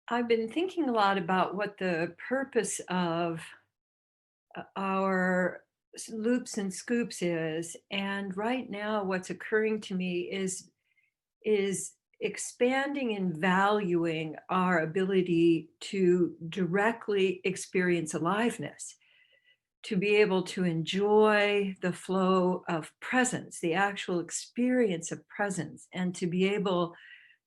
I've been thinking a lot about what the purpose of our loops and scoops is. And right now, what's occurring to me is expanding and valuing our ability to directly experience aliveness, to be able to enjoy the flow of presence, the actual experience of presence, and to be able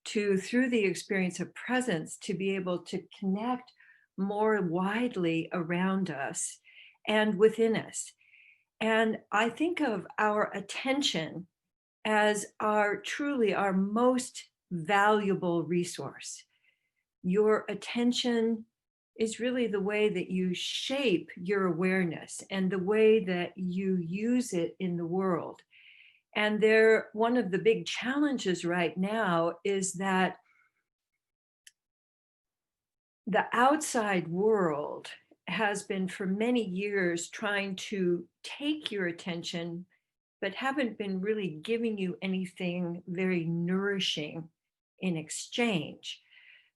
to, through the experience of presence, to be able to connect more widely around us and within us. And I think of our attention as our truly our most valuable resource. Your attention is really the way that you shape your awareness and the way that you use it in the world. And one of the big challenges right now is that the outside world has been for many years trying to take your attention, but haven't been really giving you anything very nourishing in exchange.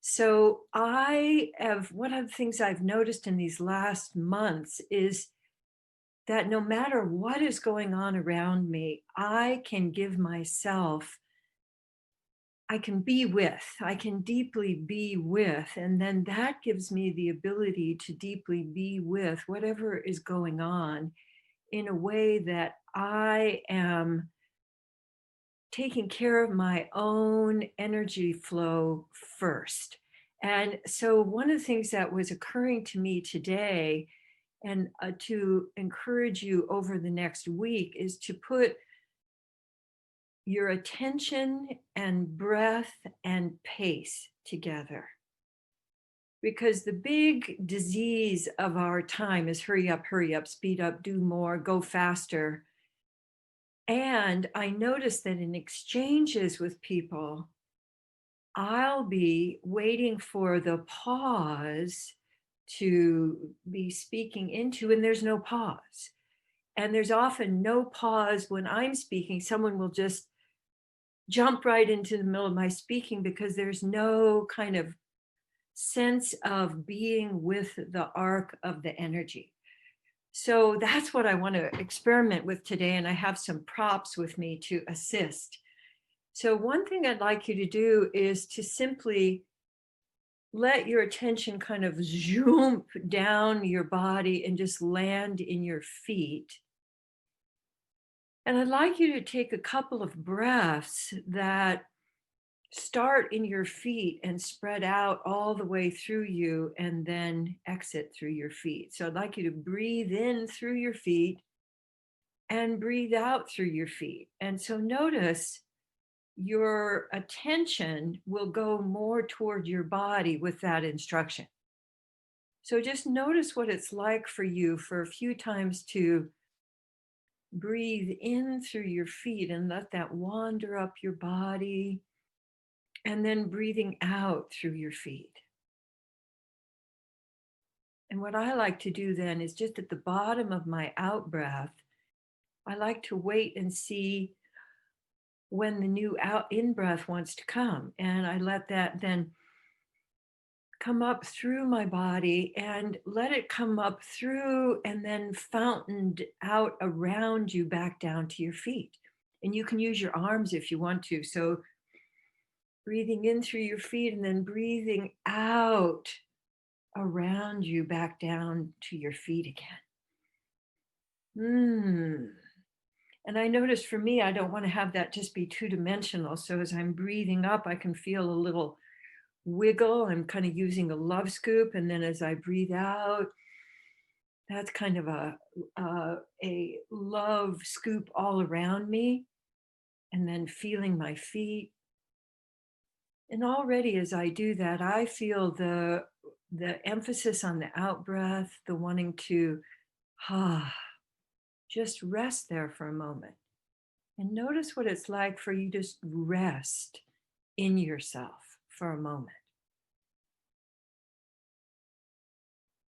So one of the things I've noticed in these last months is that no matter what is going on around me, I can give myself I can be with, I can deeply be with, and then that gives me the ability to deeply be with whatever is going on in a way that I am taking care of my own energy flow first. And so, one of the things that was occurring to me today, and to encourage you over the next week, is to put your attention and breath and pace together. Because the big disease of our time is hurry up, speed up, do more, go faster. And I notice that in exchanges with people, I'll be waiting for the pause to be speaking into, and there's no pause. And there's often no pause when I'm speaking. Someone will just jump right into the middle of my speaking because there's no kind of sense of being with the arc of the energy. So that's what I want to experiment with today. And I have some props with me to assist. So, one thing I'd like you to do is to simply let your attention kind of zoom down your body and just land in your feet. And I'd like you to take a couple of breaths that start in your feet and spread out all the way through you and then exit through your feet. So I'd like you to breathe in through your feet and breathe out through your feet. And so notice your attention will go more toward your body with that instruction. So just notice what it's like for you for a few times to breathe in through your feet and let that wander up your body, and then breathing out through your feet. And what I like to do then is just at the bottom of my out breath, I like to wait and see when the new out in breath wants to come. And I let that then come up through my body and let it come up through and then fountained out around you back down to your feet. And you can use your arms if you want to. So breathing in through your feet and then breathing out around you back down to your feet again. And I notice for me, I don't want to have that just be two dimensional. So as I'm breathing up, I can feel a little wiggle. I'm kind of using a love scoop. And then as I breathe out, that's kind of a love scoop all around me. And then feeling my feet. And already as I do that, I feel the emphasis on the out breath, the wanting to just rest there for a moment. And notice what it's like for you to just rest in yourself for a moment.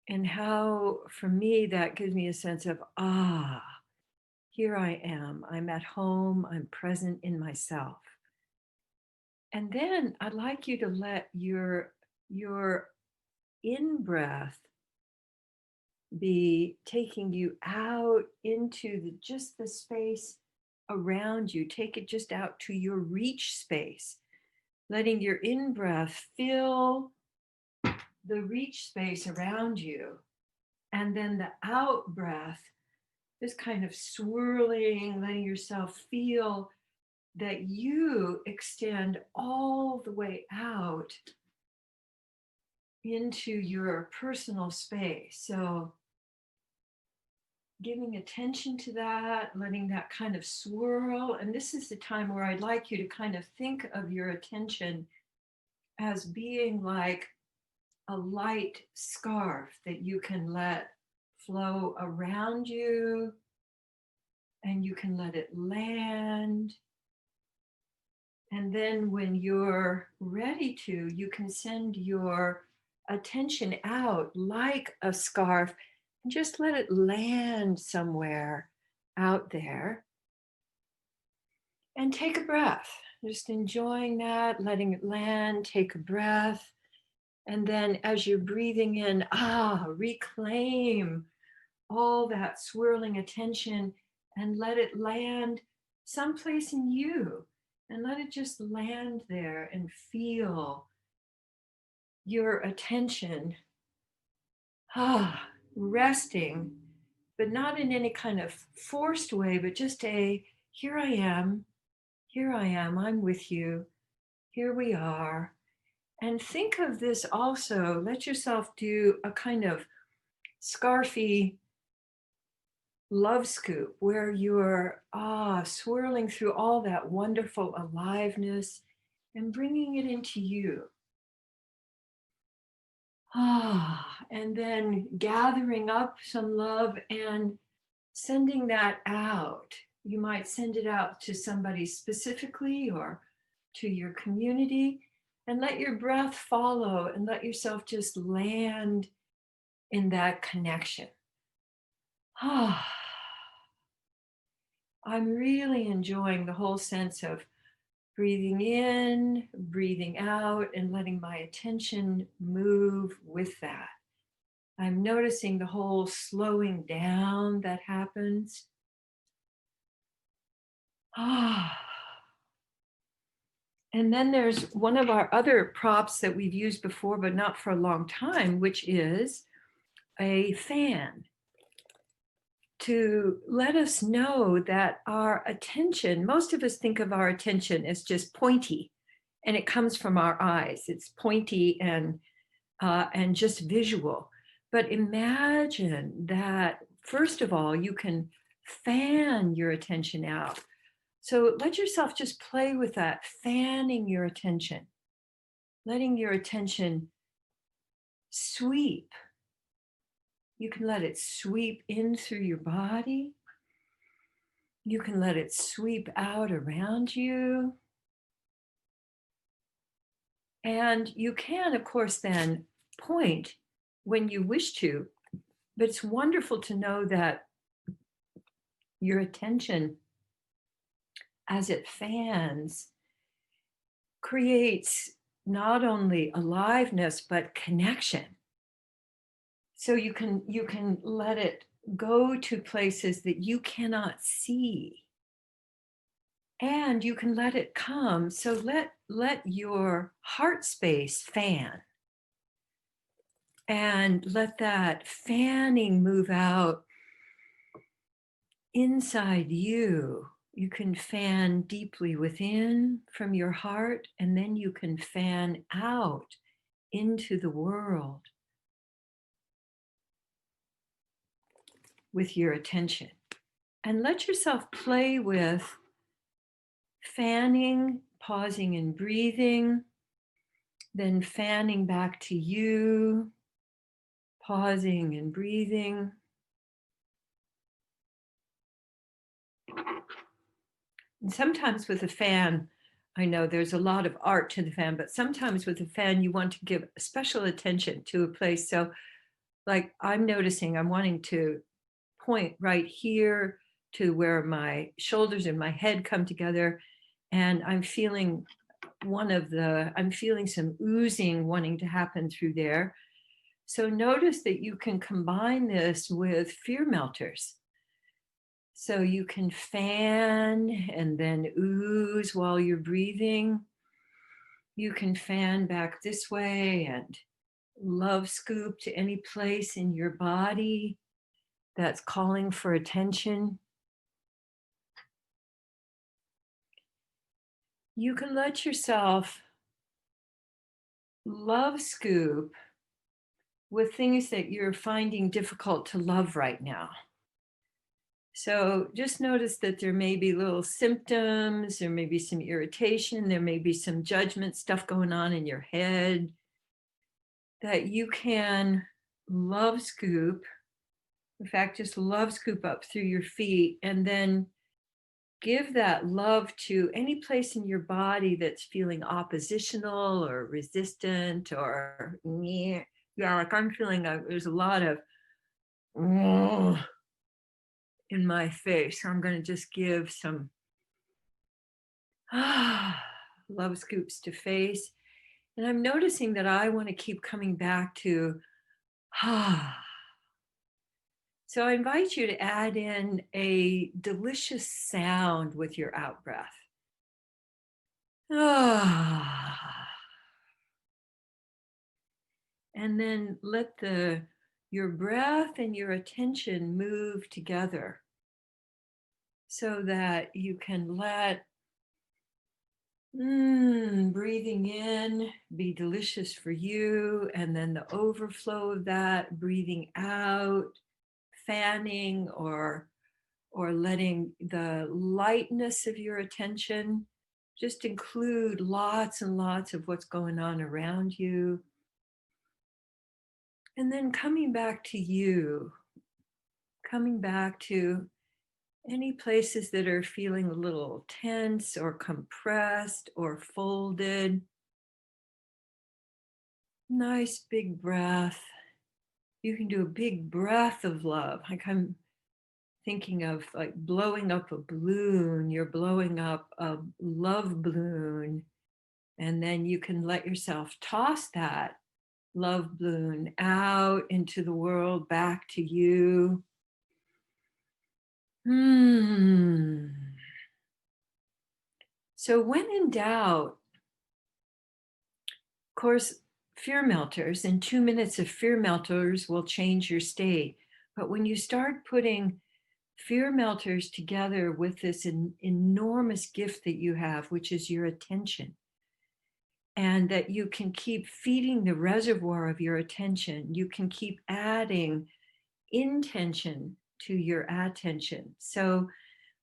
And how, for me, that gives me a sense of, here I am. I'm at home. I'm present in myself. And then I'd like you to let your your in-breath be taking you out into just the space around you. Take it just out to your reach space, letting your in-breath fill the reach space around you. And then the out breath, just kind of swirling, letting yourself feel that you extend all the way out into your personal space. So giving attention to that, letting that kind of swirl. And this is the time where I'd like you to kind of think of your attention as being like a light scarf that you can let flow around you, and you can let it land. And then when you're ready to, you can send your attention out like a scarf and just let it land somewhere out there. And take a breath, just enjoying that, letting it land, take a breath. And then as you're breathing in, reclaim all that swirling attention and let it land someplace in you. And let it just land there and feel your attention resting, but not in any kind of forced way, but just here I am, I'm with you, here we are. And think of this also, let yourself do a kind of scarfy love scoop where you're swirling through all that wonderful aliveness and bringing it into you. And then gathering up some love and sending that out. You might send it out to somebody specifically or to your community, and let your breath follow and let yourself just land in that connection. I'm really enjoying the whole sense of breathing in, breathing out, and letting my attention move with that. I'm noticing the whole slowing down that happens. And then there's one of our other props that we've used before, but not for a long time, which is a fan, to let us know that our attention, most of us think of our attention as just pointy, and it comes from our eyes. It's pointy and just visual. But imagine that, first of all, you can fan your attention out. So let yourself just play with that, fanning your attention, letting your attention sweep. You can let it sweep in through your body. You can let it sweep out around you. And you can, of course, then point when you wish to, but it's wonderful to know that your attention, as it fans, creates not only aliveness, but connection. So you can let it go to places that you cannot see. And you can let it come. So let your heart space fan. And let that fanning move out inside you. You can fan deeply within from your heart, and then you can fan out into the world with your attention. And let yourself play with fanning, pausing and breathing, then fanning back to you, pausing and breathing. And sometimes with a fan, I know there's a lot of art to the fan, but sometimes with a fan, you want to give special attention to a place. So like I'm noticing, I'm wanting to point right here to where my shoulders and my head come together. And I'm feeling I'm feeling some oozing wanting to happen through there. So notice that you can combine this with fear melters. So you can fan and then ooze while you're breathing. You can fan back this way and love scoop to any place in your body that's calling for attention. You can let yourself love scoop with things that you're finding difficult to love right now. So just notice that there may be little symptoms, there may be some irritation, there may be some judgment stuff going on in your head that you can love scoop. In fact, just love scoop up through your feet and then give that love to any place in your body that's feeling oppositional or resistant or yeah, like I'm feeling there's a lot of in my face. So I'm going to just give some love scoops to face. And I'm noticing that I want to keep coming back to So I invite you to add in a delicious sound with your out breath. And then let your breath and your attention move together so that you can let breathing in be delicious for you, and then the overflow of that breathing out, fanning or letting the lightness of your attention just include lots and lots of what's going on around you. And then coming back to you, coming back to any places that are feeling a little tense or compressed or folded. Nice big breath. You can do a big breath of love. Like I'm thinking of like blowing up a balloon. You're blowing up a love balloon. And then you can let yourself toss that love balloon out into the world, back to you. So when in doubt, of course, fear melters, in 2 minutes of fear melters will change your state. But when you start putting fear melters together with this enormous gift that you have, which is your attention, and that you can keep feeding the reservoir of your attention, you can keep adding intention to your attention. So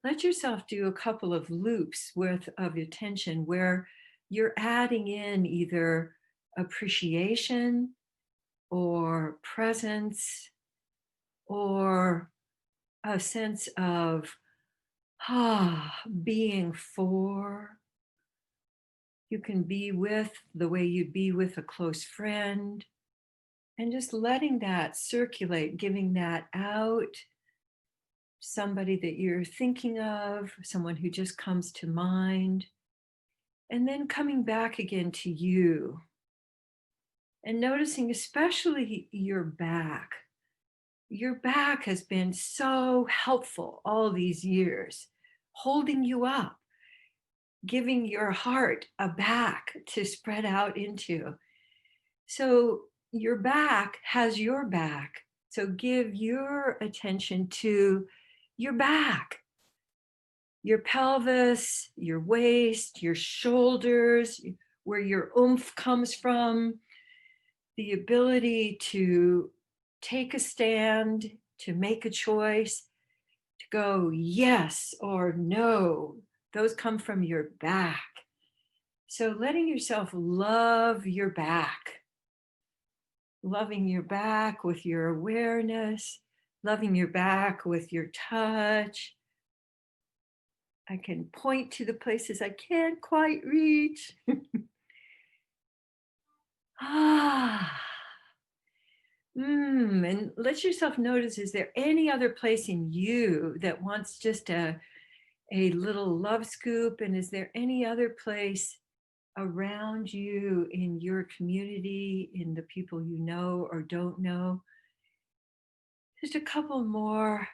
let yourself do a couple of loops worth of attention where you're adding in either appreciation or presence or a sense of being for. You can be with the way you'd be with a close friend, and just letting that circulate, giving that out. Somebody that you're thinking of, someone who just comes to mind, and then coming back again to you and noticing especially your back. Your back has been so helpful all these years, holding you up, giving your heart a back to spread out into. So your back has your back. So give your attention to your back, your pelvis, your waist, your shoulders, where your oomph comes from, the ability to take a stand, to make a choice, to go yes or no. Those come from your back. So letting yourself love your back, loving your back with your awareness, loving your back with your touch. I can point to the places I can't quite reach. And let yourself notice, is there any other place in you that wants just a little love scoop? And is there any other place around you in your community, in the people you know or don't know. Just a couple more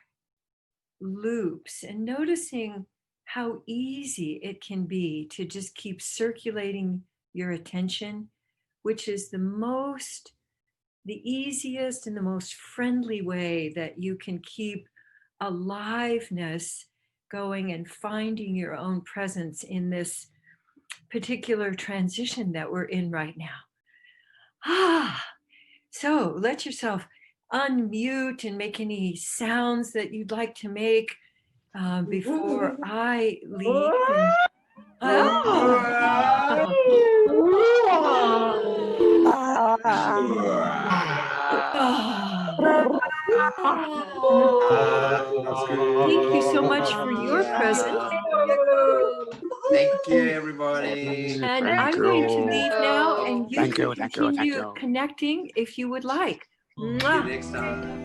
loops and noticing how easy it can be to just keep circulating your attention, which is the easiest and the most friendly way that you can keep aliveness going and finding your own presence in this particular transition that we're in right now. So let yourself unmute and make any sounds that you'd like to make before I leave. And, thank you so much for your presence. Thank you, everybody. And I'm going to leave now, and you Thank can you. continue connecting if you would like. See you next time.